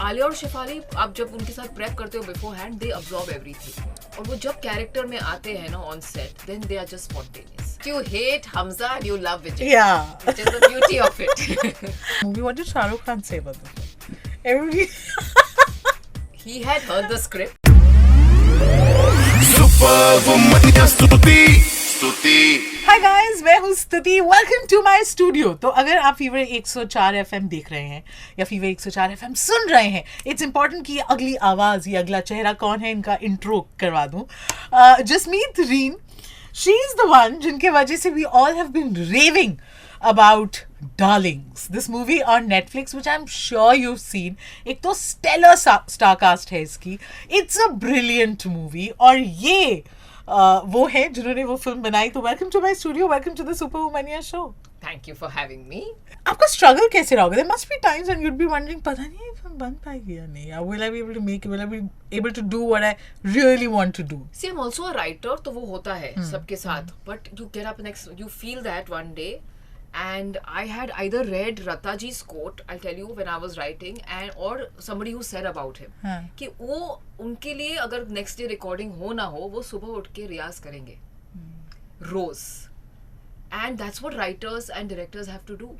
आलिया और शिफाली आप जब उनके साथ प्रेप करते हो beforehand they absorb everything और वो जब कैरेक्टर में आते हैं ना on set then they are just spontaneous. You hate Hamza and you love Vijay. Yeah. Which is the beauty of it. Movie, what did Shahrukh Khan say about this? Everybody. He had heard the script. Hi guys, मैं हूँ स्तुति. Welcome to my studio. तो अगर आप fever 104 FM देख रहे हैं या फीवर 104 FM सुन रहे हैं, it's important कि अगली आवाज या अगला चेहरा कौन है इनका इंट्रो करवा दूँ. Jasmeet Reen, she is the one जिनके वजह से we all have been raving about Darlings, this movie on Netflix which I'm sure you've seen. एक तो stellar star cast है इसकी. It's a brilliant movie और ये वो है जिन्होंने वो फिल्म बनाई. तो welcome to my studio, welcome to the Superwomania show. Thank you for having me. आपका struggle कैसे रहोगे? There must be times when you'd be wondering पता नहीं ये फिल्म बन पाएगी या नहीं. Will I be able to make it? Will I be able to do what I really want to do? See, I'm also a writer, तो वो होता है सबके साथ. But you get up next, you feel that one day. And I had either read Rataji's quote, I'll tell you, when I was writing, and or somebody who said about him कि वो उनके लिए अगर next day recording हो ना हो वो सुबह उठ के रियाज करेंगे रोज. And that's what writers and directors have to do.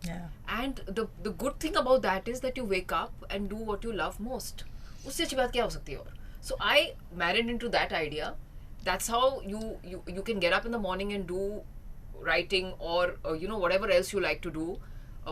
And the good thing about that is that you wake up and do what you love most. उससे अच्छी बात क्या हो सकती है और. So I married into that idea. That's how you can get up in the morning and do writing or whatever else you like to do,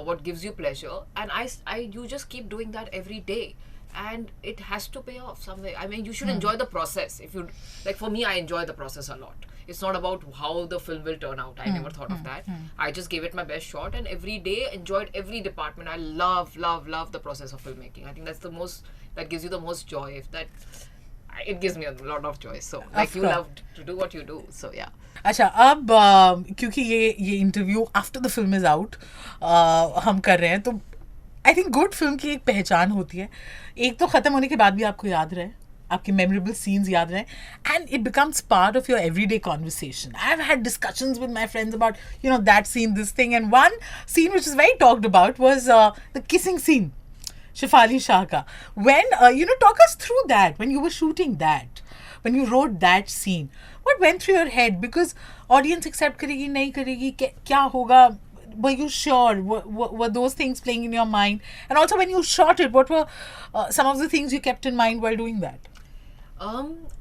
what gives you pleasure, and you just keep doing that every day, and it has to pay off some way. I mean, you should enjoy the process. If you like, for me, I enjoy the process a lot. It's not about how the film will turn out. I never thought of that. I just gave it my best shot, and every day enjoyed every department. I love the process of filmmaking. I think that's the most, that gives you the most joy. It gives me a lot of joy. So like, you love to do what you do. So yeah. अच्छा, अब क्योंकि ये interview after the film is out हम कर रहे हैं, तो I think good film की एक पहचान होती है. एक तो ख़त्म होने के बाद भी आपको याद रहे, आपके मेमोरेबल सीन्स याद रहे, and it becomes part of your everyday conversation. I have had discussions with my friends about that scene, this thing, and one scene which is very talked about was the kissing scene, Shefali Shah ka. When, talk us through that, when you were shooting that, when you wrote that scene, what went through your head? Because audience accept karegi, nahi karegi, kya hoga? Were you sure? Were those things playing in your mind? And also when you shot it, what were some of the things you kept in mind while doing that?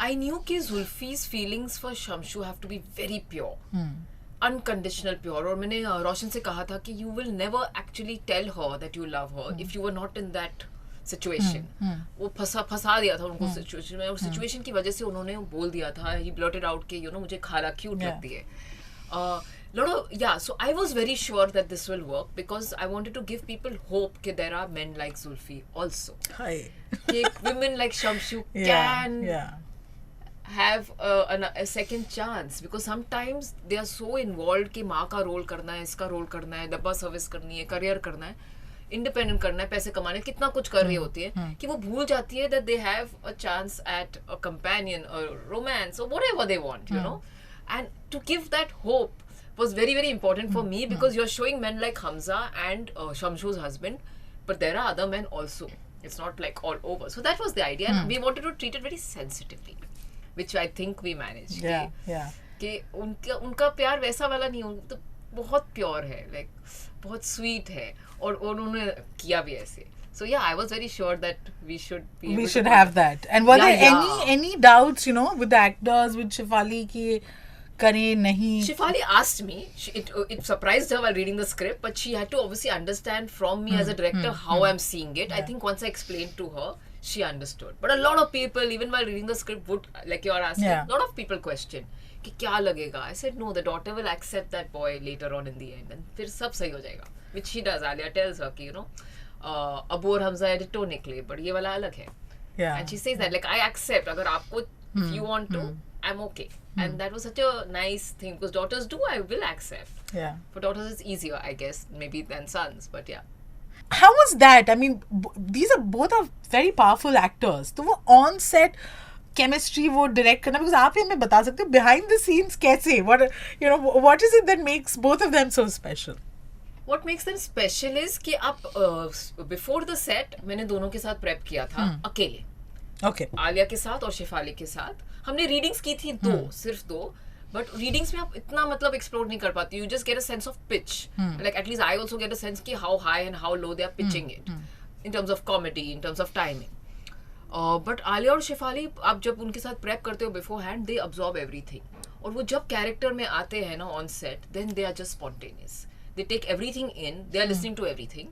I knew कि Zulfi's feelings for Shamshu have to be very pure. Unconditional pure. और मैंने रोशन से कहा था कि you will never actually tell her that you love her if you were not in that situation. वो फंसा दिया था उनको सिचुएशन में, और सिचुएशन की वजह से उन्होंने बोल दिया था, he blurted out कि मुझे खाला क्यूट लगती है. So I was very sure that this will work because I wanted to give people hope that there are men like Zulfi also. That women like Shamshu can have a second chance, because sometimes they are so involved कि माँ का role करना है, इसका role करना है, डब्बा service करनी है, करियर करना है, इंडिपेंडेंट करना है, पैसे कमाने, कितना कुछ कर रही होती है कि वो भूल जाती है that they have a chance at a companion or romance or whatever they want, and to give that hope was very, very important for me, because you're showing men like Hamza and Shamshu's husband, but there are other men also. It's not like all over. So that was the idea, and we wanted to treat it very sensitively, which I think we managed. कि उनका प्यार वैसा वाला नहीं, तो बहुत pure है, like बहुत स्वीट है, और उन्होंने किया भी ऐसे. So yeah, I was very sure that we should have that. And were there any doubts, with the actors, with Shefali ki kare nahi? Shefali asked me. It surprised her while reading the script, but she had to obviously understand from me as a director how I'm seeing it. I think once I explained to her, she understood. But a lot of people, even while reading the script, would, like you are asking, a lot of people question कि क्या लगेगा. I said no, the daughter will accept that boy later on in the end, and फिर सब सही हो जाएगा. Which she does. Alia tells her कि Abu और Hamza edito निकले, but ये वाला अलग है. And she says that, like, I accept. अगर आपको, if you want to, I'm okay. And that was such a nice thing, because daughters do, I will accept. For daughters it's easier, I guess, maybe than sons, but yeah. How was that? I mean, these are both very powerful actors. तो वो on set chemistry वो direct करना, because आप हमें बता सकते हो behind the scenes कैसे? What is it that makes both of them so special? What makes them special is कि आप before the set मैंने दोनों के साथ prep किया था अकेले. Okay. आलिया के साथ और शेफाली के साथ हमने रीडिंग्स की थी सिर्फ दो. बट रीडिंग्स में आप इतना मतलब एक्सप्लोर नहीं कर पाती. You just get a sense of pitch. Like at least I also get a sense कि how high and how low they are pitching it in terms of comedy, in terms of timing. But Alia और शेफाली आप जब उनके साथ prep करते हो beforehand, they absorb everything. और वो जब कैरेक्टर में आते हैं ना on set, then they are just spontaneous. They take everything in, they are listening to everything,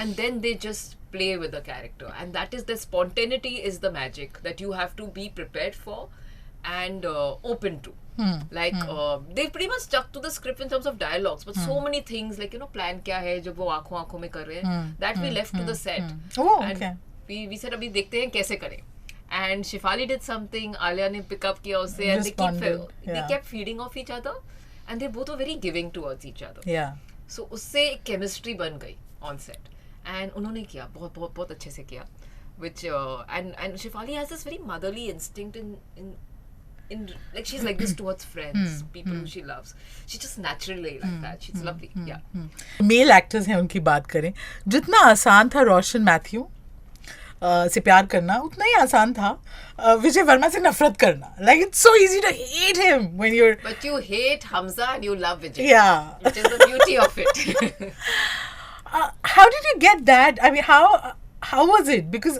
and then they just play with the character. And that is the spontaneity is the magic that you have to be prepared for and open to. They pretty much stuck to the script in terms of dialogues, but so many things like, plan kya hai jab wo aankhon mein kar rahe hain, that we left to the set. Okay. We said abhi dekhte hain kaise kare. And Shefali did something, Alia ne pick up kiya usse, and they kept feeding off each other, and they both were very giving towards each other. Yeah. सो उससे एक chemistry बन गई on set. And उन्होंने किया बहुत बहुत बहुत अच्छे से किया. which and Shefali has this very motherly instinct in like she's like this towards friends, people who she loves. She's just naturally like that. She's lovely. Male actors हैं उनकी बात करें, जितना आसान था रोशन मैथ्यू से प्यार करना, उतना ही आसान था विजय वर्मा से नफरत करना. Like it's so easy to hate him when you're. But you hate Hamza and you love Vijay. Yeah. Which is the beauty of it. How did you get that? I mean, how was it? Because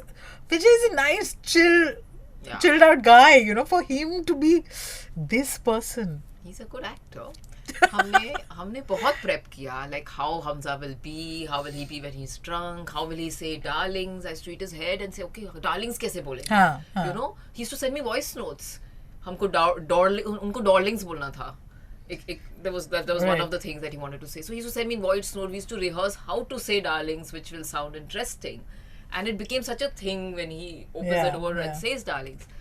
Vijay is a nice, chilled out guy. For him to be this person. He's a good actor. हमने बहुत prep किया, like how Hamza will be, how will he be when he's drunk, how will he say darlings. I used to eat his head and say, okay, darlings कैसे बोलेंगे? He used to send me voice notes. हमको उनको darlings बोलना था. That was one of the things that he wanted to say. So he used to send me voice notes. We used to rehearse how to say darlings, which will sound interesting, and it became such a thing when he opens the door and says darlings.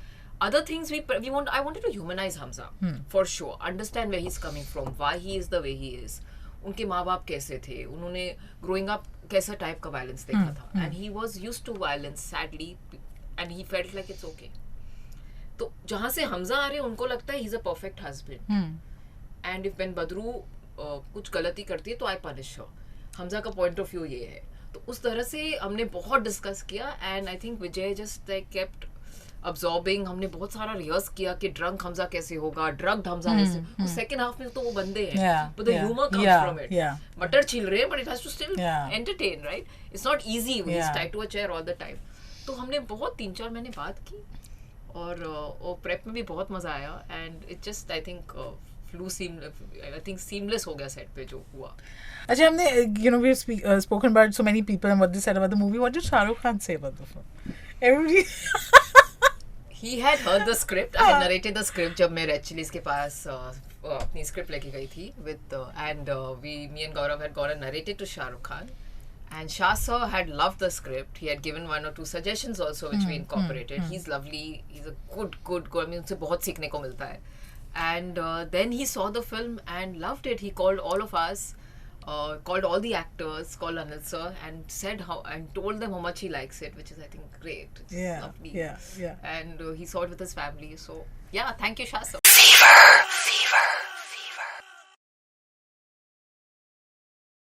Other things I wanted to humanize Hamza for sure, understand where he's coming from, why he is the way he is. उनके माँ बाप कैसे थे, उन्होंने growing up कैसा type का violence देखा था, and he was used to violence sadly, and he felt like it's okay. तो जहाँ से हमजा आ रहे हैं उनको लगता है he's a perfect husband, and if when Badru कुछ गलती करती है तो I punish her. हमजा का point of view ये है. तो उस तरह से हमने बहुत डिस्कस किया, and I think Vijay just like kept absorbing. हमने बहुत सारा रिहर्स किया कि ड्रंक हमजा कैसे होगा, ड्रग्ड हमजा कैसे. सेकंड हाफ में तो वो बंदे हैं, but the humor comes from it. मटर छिल रहे हैं, but it has to still entertain, right? It's not easy when he's tied to a chair all the time. तो हमने बहुत 3-4 महीने बात की, और प्रेप में भी बहुत मजा आया, and it just I think seamless हो गया सेट पे जो हुआ. अच्छा, हमने we've spoken about so many people and what they said about the movie. What did Shahrukh Khan say about the film? Everybody. He had heard the script. I had narrated the script जब मैं Red Chillies के पास अपनी script लेके गई थी me and Gaurav had gone and narrated to Shahrukh Khan, and Shah sir had loved the script. He had given 1 or 2 suggestions also which we incorporated. He's lovely. He's a good. I mean उनसे बहुत सीखने को मिलता है. And then he saw the film and loved it. He called all of us. Called all the actors, called Anil sir, and told them how much he likes it, which is I think great. It's lovely. And he saw it with his family. So yeah, thank you, Shah sir.